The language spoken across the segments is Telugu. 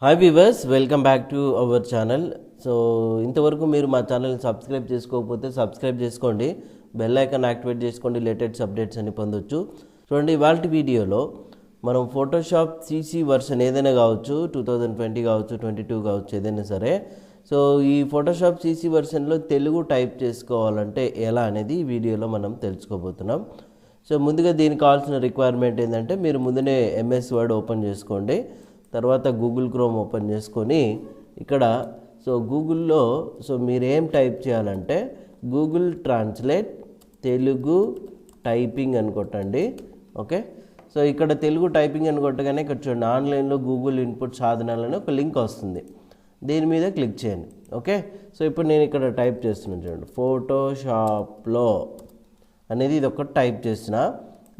Hi viewers, welcome back to our channel. So ఇంతవరకు మీరు మా ఛానల్ని సబ్స్క్రైబ్ చేసుకోకపోతే సబ్స్క్రైబ్ చేసుకోండి, బెల్ ఐకాన్ యాక్టివేట్ చేసుకోండి, లేటెస్ట్ అప్డేట్స్ అని పొందొచ్చు. చూడండి, ఇవాళ వీడియోలో మనం ఫోటోషాప్ సీసీ వర్షన్ ఏదైనా కావచ్చు, 2020 కావచ్చు, 22 కావచ్చు, ఏదైనా సరే. సో ఈ ఫోటోషాప్ సీసీ వర్షన్లో తెలుగు టైప్ చేసుకోవాలంటే ఎలా అనేది ఈ వీడియోలో మనం తెలుసుకోబోతున్నాం. సో ముందుగా దీనికి కావాల్సిన రిక్వైర్మెంట్ ఏంటంటే, మీరు ముందునే ఎంఎస్ వర్డ్ ఓపెన్ చేసుకోండి, తర్వాత గూగుల్ క్రోమ్ ఓపెన్ చేసుకొని ఇక్కడ గూగుల్లో మీరు ఏం టైప్ చేయాలంటే గూగుల్ ట్రాన్స్లేట్ తెలుగు టైపింగ్ అని కొట్టండి. ఓకే, సో ఇక్కడ తెలుగు టైపింగ్ అని కొట్టగానే ఇక్కడ చూడండి, ఆన్లైన్లో గూగుల్ ఇన్పుట్ సాధనాలని ఒక లింక్ వస్తుంది, దీని మీద క్లిక్ చేయండి. ఓకే, సో ఇప్పుడు నేను ఇక్కడ టైప్ చేస్తున్నాను, చూడండి, ఫోటోషాప్లో అనేది ఇది ఒకటి టైప్ చేసిన,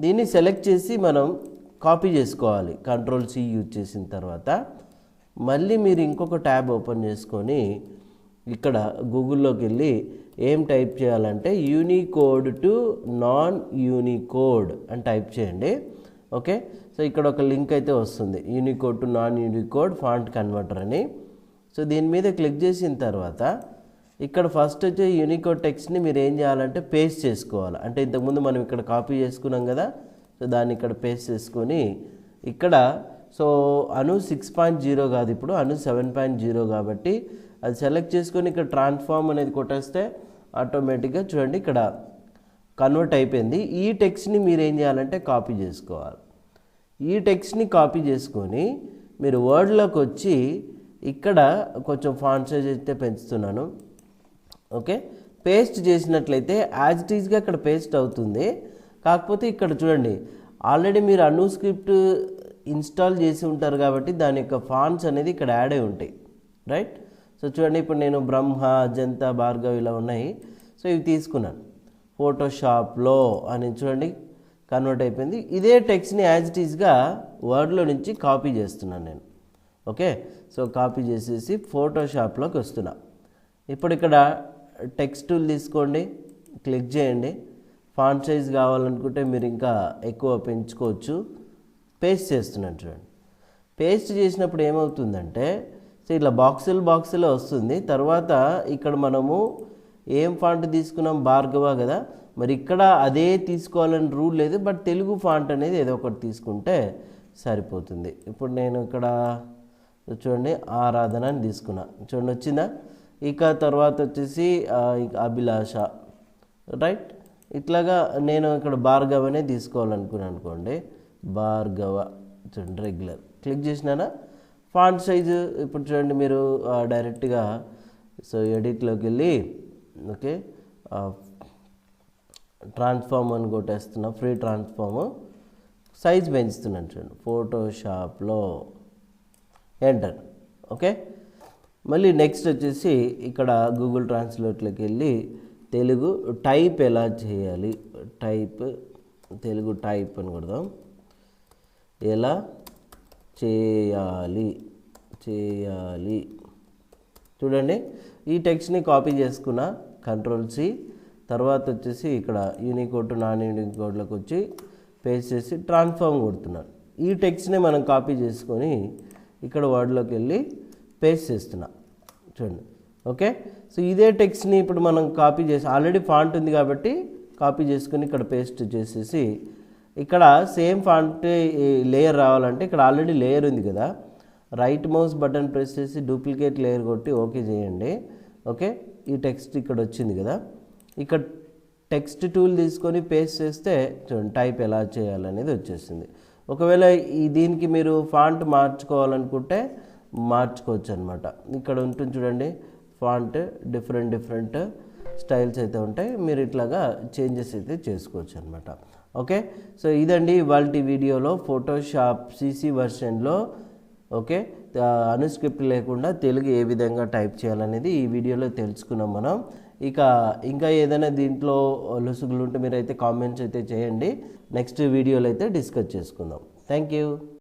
దీన్ని సెలెక్ట్ చేసి మనం కాపీ చేసుకోవాలి. Ctrl+C యూజ్ చేసిన తర్వాత మళ్ళీ మీరు ఇంకొక ట్యాబ్ ఓపెన్ చేసుకొని ఇక్కడ గూగుల్లోకి వెళ్ళి ఏం టైప్ చేయాలంటే యూనికోడ్ టు నాన్ యూనికోడ్ అని టైప్ చేయండి. ఓకే, సో ఇక్కడ ఒక లింక్ అయితే వస్తుంది, Unicode to non Unicode font converter అని. సో దీని మీద క్లిక్ చేసిన తర్వాత ఇక్కడ ఫస్ట్ వచ్చే యూనికోడ్ టెక్స్ట్ని మీరు ఏం చేయాలంటే పేస్ట్ చేసుకోవాలి. అంటే ఇంతకుముందు మనం ఇక్కడ కాపీ చేసుకున్నాం కదా, సో దాన్ని ఇక్కడ పేస్ట్ చేసుకొని ఇక్కడ అను 6.0 కాదు, ఇప్పుడు అను 7.0 కాబట్టి అది సెలెక్ట్ చేసుకొని ఇక్కడ ట్రాన్స్ఫార్మ్ అనేది కొట్టేస్తే ఆటోమేటిక్గా చూడండి ఇక్కడ కన్వర్ట్ అయిపోయింది. ఈ టెక్స్ట్ని మీరు ఏం చేయాలంటే కాపీ చేసుకోవాలి. ఈ టెక్స్ట్ని కాపీ చేసుకొని మీరు వర్డ్లోకి వచ్చి ఇక్కడ కొంచెం ఫాంట్ సైజ్ అయితే పెంచుతున్నాను. ఓకే, పేస్ట్ చేసినట్లయితే యాజ్ ఇట్ ఈజ్గా ఇక్కడ పేస్ట్ అవుతుంది. కాకపోతే ఇక్కడ చూడండి, ఆల్రెడీ మీరు అను స్క్రిప్ట్ ఇన్స్టాల్ చేసి ఉంటారు కాబట్టి దాని యొక్క ఫాంట్స్ అనేది ఇక్కడ యాడ్ అయి ఉంటాయి, రైట్? సో చూడండి, ఇప్పుడు నేను బ్రహ్మ, అజంతా, భార్గవ్ ఇలా ఉన్నాయి. సో ఇవి తీసుకున్నాను, ఫోటోషాప్లో అని చూడండి కన్వర్ట్ అయిపోయింది. ఇదే టెక్స్ట్ని యాజ్ ఇట్ ఈజ్గా వర్డ్లో నుంచి కాపీ చేస్తున్నాను నేను. ఓకే, సో కాపీ చేసేసి ఫోటోషాప్లోకి వస్తున్నా. ఇప్పుడు ఇక్కడ టెక్స్ట్ టూల్ తీసుకోండి, క్లిక్ చేయండి. ఫాంట్ సైజ్ కావాలనుకుంటే మీరు ఇంకా ఎక్కువ పెంచుకోవచ్చు. పేస్ట్ చేస్తున్నాను చూడండి. పేస్ట్ చేసినప్పుడు ఏమవుతుందంటే ఇట్లా బాక్సులు వస్తుంది. తర్వాత ఇక్కడ మనము ఏం ఫాంట్ తీసుకున్నాం, భార్గవ కదా, మరి ఇక్కడ అదే తీసుకోవాలని రూల్ లేదు, బట్ తెలుగు ఫాంట్ అనేది ఏదో ఒకటి తీసుకుంటే సరిపోతుంది. ఇప్పుడు నేను ఇక్కడ చూడండి ఆరాధన అని తీసుకున్నా, చూడండి వచ్చిందా. ఇక తర్వాత వచ్చేసి అభిలాష, రైట్? ఇట్లాగా నేను ఇక్కడ భార్గవ అనే తీసుకోవాలనుకున్నాను అనుకోండి, భార్గవ చూడండి రెగ్యులర్ క్లిక్ చేసినానా. ఫాంట్ సైజు ఇప్పుడు చూడండి మీరు డైరెక్ట్గా ఎడిట్లోకి వెళ్ళి ఓకే ట్రాన్స్ఫార్మ్ అని కొట్టేస్తున్నా, ఫ్రీ ట్రాన్స్ఫార్మ్ సైజ్ పెంచుతున్నాను చూడండి, ఫోటోషాప్లో ఎంటర్. ఓకే, మళ్ళీ నెక్స్ట్ వచ్చేసి ఇక్కడ గూగుల్ ట్రాన్స్లేట్లోకి వెళ్ళి తెలుగు టైప్ ఎలా చేయాలి, తెలుగు టైప్ అని కొడదాం, ఎలా చేయాలి చూడండి. ఈ టెక్స్ట్ని కాపీ చేసుకున్న, Ctrl+C, తర్వాత వచ్చేసి ఇక్కడ యూనికోడ్ టు నాన్ యూనికోడ్లోకి వచ్చి పేస్ట్ చేసి ట్రాన్స్ఫార్మ్ కొడుతున్నాను. ఈ టెక్స్ట్ని మనం కాపీ చేసుకొని ఇక్కడ వర్డ్లోకి వెళ్ళి పేస్ట్ చేస్తున్నా చూడండి. ఓకే, సో ఇదే టెక్స్ట్ని ఇప్పుడు మనం కాపీ చేసి, ఆల్రెడీ ఫాంట్ ఉంది కాబట్టి కాపీ చేసుకుని ఇక్కడ పేస్ట్ చేసేసి ఇక్కడ సేమ్ ఫాంట్ లేయర్ రావాలంటే ఇక్కడ ఆల్రెడీ లేయర్ ఉంది కదా, రైట్ మౌస్ బటన్ ప్రెస్ చేసి డూప్లికేట్ లేయర్ కొట్టి ఓకే చేయండి. ఓకే, ఈ టెక్స్ట్ ఇక్కడ వచ్చింది కదా, ఇక్కడ టెక్స్ట్ టూల్ తీసుకొని పేస్ట్ చేస్తే చూడండి టైప్ ఎలా చేయాలనేది వచ్చేసింది. ఒకవేళ దీనికి మీరు ఫాంట్ మార్చుకోవాలనుకుంటే మార్చుకోవచ్చు అనమాట. ఇక్కడ ఉంటుంది చూడండి ఫాంట్, డిఫరెంట్ స్టైల్స్ అయితే ఉంటాయి, మీరు ఇట్లాగా చేంజెస్ అయితే చేసుకోవచ్చు అనమాట. ఓకే, సో ఇదండి ఇవాళ వీడియోలో ఫోటోషాప్ సీసీ వర్షన్లో ఓకే అను స్క్రిప్ట్ లేకుండా తెలుగు ఏ విధంగా టైప్ చేయాలనేది ఈ వీడియోలో తెలుసుకున్నాం మనం. ఇంకా ఏదైనా దీంట్లో లొసుగులు ఉంటే మీరైతే కామెంట్స్ అయితే చేయండి, నెక్స్ట్ వీడియోలో అయితే డిస్కస్ చేసుకుందాం. Thank you.